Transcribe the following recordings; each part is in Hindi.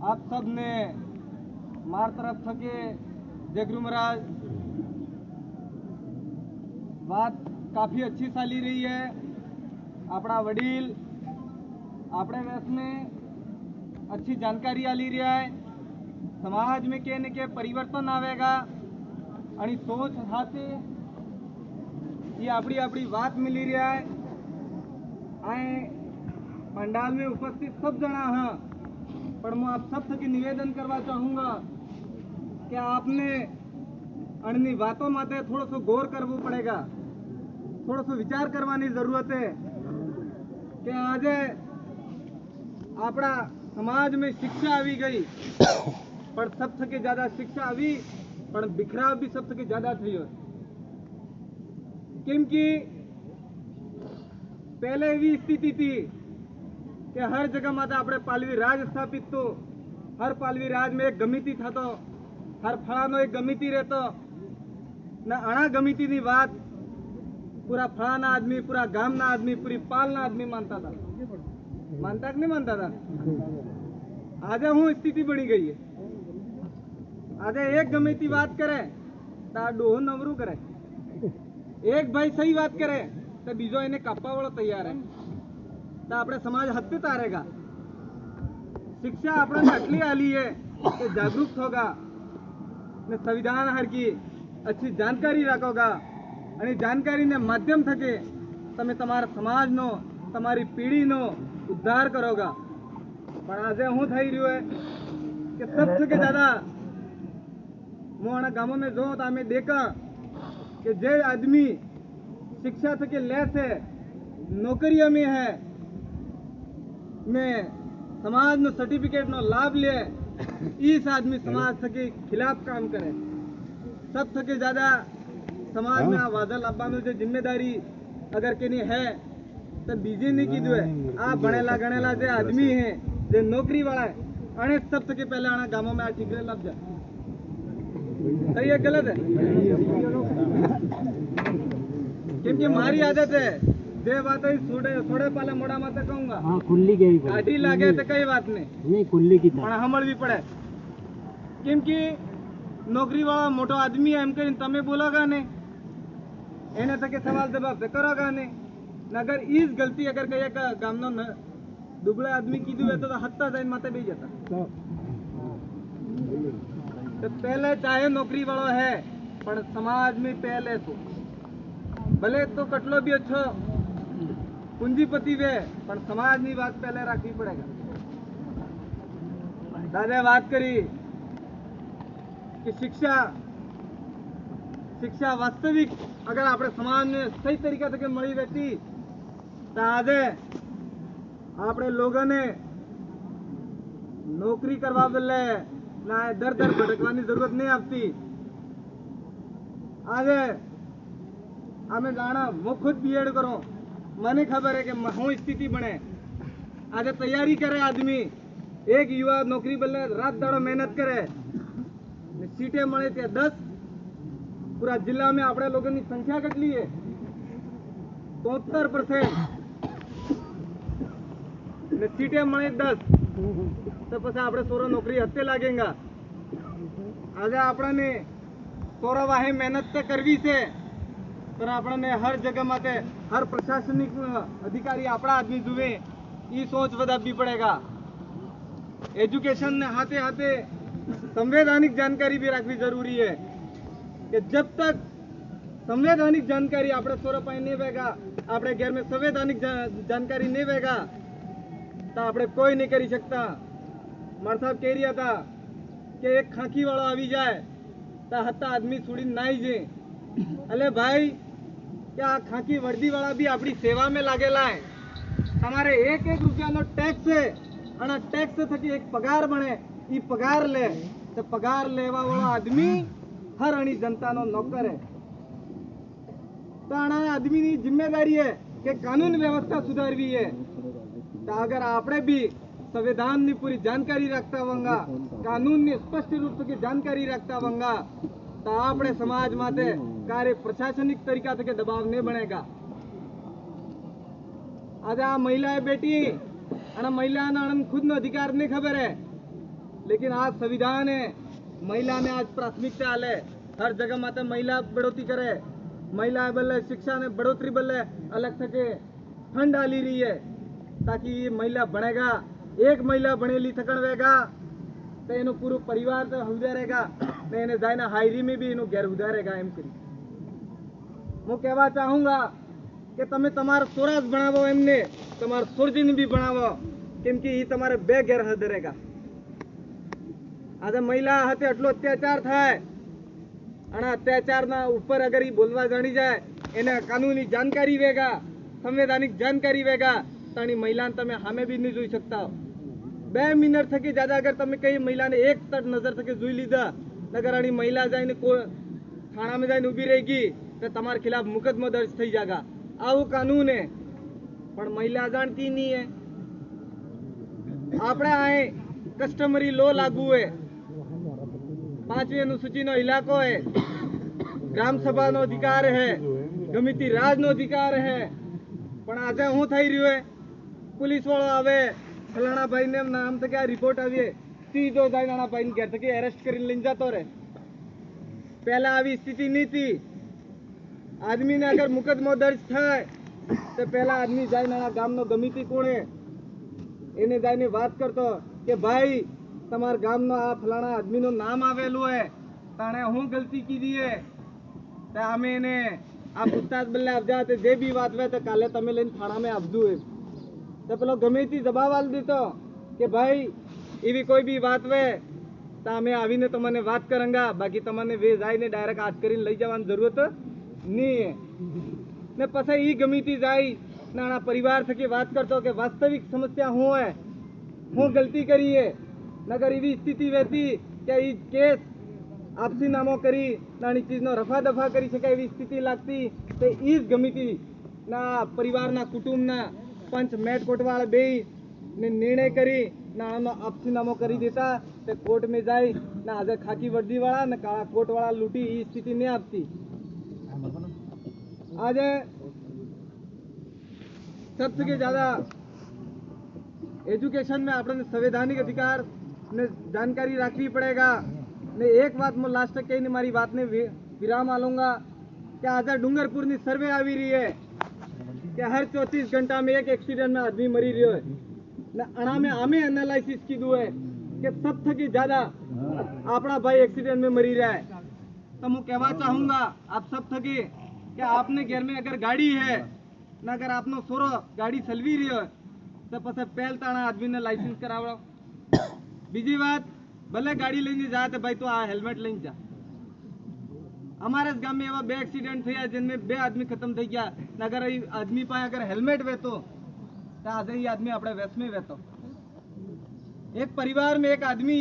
आप सब ने मार तरफ थके जगरू महाराज बात काफ़ी अच्छी चाली रही है। अपना वडील अपने वेश में अच्छी जानकारी आली रहा है। समाज में के न के परिवर्तन आवेगा आणि सोच हाथे ये अपनी अपनी बात मिली रहा है। आए पंडाल में उपस्थित सब जना हाँ, पर मैं आप सब थकी निवेदन करवा चाहूँगा कि आपने अणनी बातों माते थोड़ा सो गौर करवू पड़ेगा, थोड़ा सो विचार करवानी जरूरत है कि आज अपना समाज में शिक्षा आवी गई, पर सब थके ज्यादा शिक्षा आवी पर बिखराव भी सब थके ज्यादा थी। क्योंकि पहले भी स्थिति थी कि हर जगह माता अपने पालवी राज स्थापित तो हर पालवी राज में एक गमिति था, तो हर फलानो एक गमिति रहतो न अणा गमिति नी बात पूरा फलाना आदमी, पूरा गाम ना आदमी, पूरी पाल ना आदमी मानता था। मानता कि नहीं मानता था? आज हूँ स्थिति बनी गई है। आज एक गमिति बात करे तो डोह नवरू करे, एक भाई सही बात करे तो बीजो इन्हें कापा वाला तैयार है, तो अपने समाज हत्ते तारेगा। शिक्षा अपने नकली आली है कि जागरूक होगा ने संविधान हर की अच्छी जानकारी रखोगा અને જાણકારીને માધ્યમ થકે તમે તમારા સમાજનો તમારી પીઢીનો ઉદ્ધાર કરોગા। પણ આજે હું થઈ રહ્યું है कि सबसे ज्यादा मोहना गांवों में जो तो हमें देखा कि जे आदमी शिक्षा थके ले से नौकरियों में है में समाज नो सर्टिफिकेट नो लाभ ले, इस आदमी समाज थके खिलाफ काम करे। सब थके ज्यादा समाज में आ वादा लाभवानो जो जिम्मेदारी अगर के नहीं है तो बीजे नहीं कीधु है। आ बनेला गणेला जो आदमी है जो नौकरी वाला है अने सब थके पहले आना गांवों में आ ठीकरे लग जाए। सही है गलत है? क्योंकि हमारी आदत है जे बात है थोड़े पाले मोड़ा मत कहूंगा। हाँ, खुली गई काटी लागे तो कई बात नहीं खुली की पण हमल भी पड़े। क्योंकि नौकरी वाला मोटो आदमी है एम कहीं तमे बोलोगा नहीं, एने तक सवाल जवाब से करोगा नहीं। अगर इस गलती अगर कहीं का गामनो न दुबळे आदमी कीधु है तो हत्ता जाइन माते भी जाता। तो पहले चाहे नौकरी वालों है पर समाज में पहले तो भले तो कटलो भी अच्छो पूंजीपति वे पर समाज की बात पहले रखनी पड़ेगा। दादा बात करी कि शिक्षा वास्तविक अगर अपने समाज में सही तरीका से मળી रहती तो आज अपने लोगों ने नौकरी करवा बदले ना दर दर भटकवानी जरूरत नहीं आती। आज हमें जाना वो खुद बीएड करो, मने खबर है कि हूँ स्थिति बने। आज तैयारी करे आदमी, एक युवा नौकरी बदले रात दाड़ो मेहनत करे, सीटें मळे ते 10। पूरा जिला में अपने लोगों की संख्या कितनी है? 73%। सीटें मळे 10 तो पछी आपणे सोरो नौकरी हत्ते लागेगा। आज आपणे सोरो वाहे मेहनत तो करवी से पर आपणे हर जगह माते हर प्रशासनिक अधिकारी अपना आदमी जुए ये सोच बदलनी पड़ेगा। एजुकेशन ने हाथे हाथे संवैधानिक जानकारी भी रखनी जरूरी है कि जब तक संवैधानिक जानकारी अपने सोरा पाए नहीं वेगा, अपने घर में संवैधानिक जानकारी नहीं वेगा तो अपने कोई नहीं करी सकता। मार साहब कह रहा था कि एक खाकी वाला आवी जाए तो हत्ता आदमी छुड़ी नाई जे। अले भाई क्या खाकी वर्दी वाला भी अपनी सेवा में लागेला है? हमारे एक एक रुपया नो टैक्स है और टैक्स थकी एक पगार बने, ये पगार ले तो पगार लेवा वाला आदमी हर अणी जनता नो नौकर है। तो अणा आदमी की जिम्मेदारी है कि कानून व्यवस्था सुधारवी है। तो अगर आपने भी संविधान की पूरी जानकारी रखता होगा, कानून की स्पष्ट रूप से जानकारी रखता होगा तो आपने समाज माते कार्य प्रशासनिक तरीका से दबाव नहीं बनेगा। आज आ महिला बेटी અને મહિલાના खुद નો अधिकार नहीं खबर है लेकिन आज संविधान है, महिला ने आज प्राथमिकता आले, हर जगह माते महिला बढ़ोतरी करे, महिला बल्ले शिक्षा ने बढ़ोतरी बल्ले अलग थके फंड आली रही है, ताकि ये महिला बनेगा, एक महिला बनेली थकन वेगा तो एनो पूरो परिवार तो हुदा रहेगा ने એને જાયને હાયરી में भी એનો ઘેર ઉધા रहेगा એમ કરી હું કહેવા ચાહુંગા કે તમે તમારો સ્વરાજ બનાવો, એમને તમારો સોરજીને બી બનાવો, કેમ કે એ તમારે બે ઘેર હદ रहेगा। આજે મહિલા હાથે આટલો અત્યાચાર થાય અને અત્યાચારના ઉપર અગર એ બોલવા જાણી જાય એને કાનૂની જાણકારી વેગા, સંવૈધાનિક જાણકારી વેગા તાણી મહિલાને તમે સામે બી નહીં જોઈ શકતા હો। 2 મિનિટ થકી જ્યાદા અગર તમે કઈ મહિલાને એક તટ નજર થકી જોઈ લીધા નગર આની મહિલા જાઈને થાણામાં જઈને ઊભી રહેગી તો તમારા ખિલાફ મુકદમો દર્જ થઈ જાગા। આવું કાનૂન है, પણ મહિલા જાણતી नहीं है। આપણે આ કસ્ટમરી લો लागू है, 5મી અનુસૂચિનો ઇલાકો है, ગ્રામ સભાનો અધિકાર है, ગમે રાજનો અધિકાર है, પણ આજે શું થઈ રહ્યું है, पुलिस वाળો આવે ફલાણા ભાઈને નામ તો કે રિપોર્ટ આવીએ सीधो जाए भाई घर तक अरेस्ट कर जाता रहे। पहला આવી स्थिति नहीं थी। आदमी ने अगर मुकदमो दर्ज थाय तो पहला आदमी जाए गाम नो गमीती कोणे एने जाने बात करतो कि भाई तमार गाम नो आ फलाना आदमी नो नाम आवेलू है, ताणे हूँ गलती कीधी है तो आमे ने आ पूछताछ बल्ले आप जाते जे भी बात वे तो काले तमे लઈને थाना में आपदू है तो पेलो गमीती जवाब आल दीतो कि भाई एवी कोई भी बात वे तो अमे आवीने तमने बात करेंगा, बाकी तमने वे जाए डायरेक्ट हाथ करीने लई जवानी जरूरत नहीं है। ने पछी ई गमीती जाई नाना परिवार थकी बात करतो कि वास्तविक समस्या हूँ है, हूँ गलती करी है, नगर एवी स्थिति वेती कि ई केस आपसी नामो करी नानी चीज नो रफा दफा करी सके एवी स्थिति लागती तो ई गमीती ना परिवार ना कुटुंब ना पंच मेट कोटवाळा बे ने निर्णय करी ना आपसी नामो करी देता तो कोर्ट में जाए ना आज खाकी वर्दी वाला ना काला कोट वाला लूटी ई स्थिति नहीं आपती। आज सबसे ज्यादा एजुकेशन में अपने संवैधानिक अधिकार ने जानकारी रखनी पड़ेगा। ने एक बात मैं लास्ट तक कही मारी बात ने विराम आलूंगा कि आज डूंगरपुर की सर्वे આવી रही है कि हर 34 घंटा में एक एक्सीडेंट में आदमी मरी रही है। अणा में आमे एनालिसिस कीधु है कि सब थकी ज्यादा अपना भाई एक्सीडेंट में मरी रहा है। तो मैं कहना चाहूंगा आप सब थकी कि आपने घर में अगर गाड़ी है ना अगर आपनो सोरो गाड़ी चलवी रही है तो पछे पहल ताना आदमी ने लाइसेंस करावड़ो। बीजी बात भले गाड़ी लईने जा तो भाई तो आ हेलमेट लईने जा। हमारे गाम में एवं 2 एक्सीडेंट थे जिनमें 2 आदमी खत्म थी गया। अगर आदमी पाए अगर हेलमेट वेतो तो आज ही आदमी अपने वेस में वेतो। एक परिवार में एक आदमी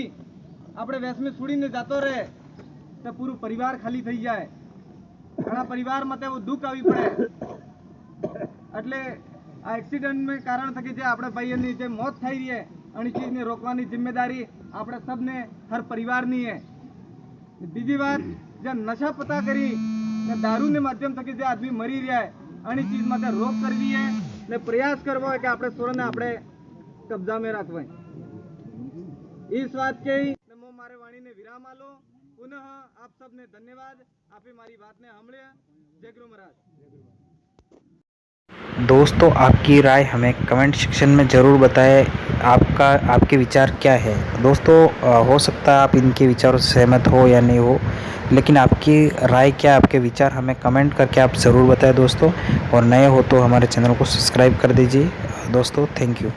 अपने वेस में छूड़ीने जातो रहे तो पूरा परिवार खाली थी जाए। घना परिवार मते वो दुख आवी पड़े એટલે આ એક્સિડન્ટ में कारण थकी जे આપણે ભાઈઓની જે મોત થઈ રહી है અને ચીજને રોકવાની જિમ્મેદારી આપણે સબને હર પરિવારની है। બીજી વાત જે નશા પતા કરી ને દારૂને માધ્યમ થકી જે આદમી મરી રહ્યા है અને ચીજ માટે રોક કરવી है ને પ્રયાસ કરવો है कि આપણે સોરને આપણે કબજા में રાખવા। इस बात के नमो मारे वाणी ने विराम आलो। पुनः आप सबने धन्यवाद। आपे मारी बात ने हमले। जय गुरु महाराज। दोस्तों आपकी राय हमें कमेंट सेक्शन में ज़रूर बताएं। आपके विचार क्या है दोस्तों। हो सकता है आप इनके विचारों से सहमत हो या नहीं हो, लेकिन आपकी राय क्या, आपके विचार हमें कमेंट करके आप ज़रूर बताएं दोस्तों। और नए हो तो हमारे चैनल को सब्सक्राइब कर दीजिए दोस्तों। Thank you.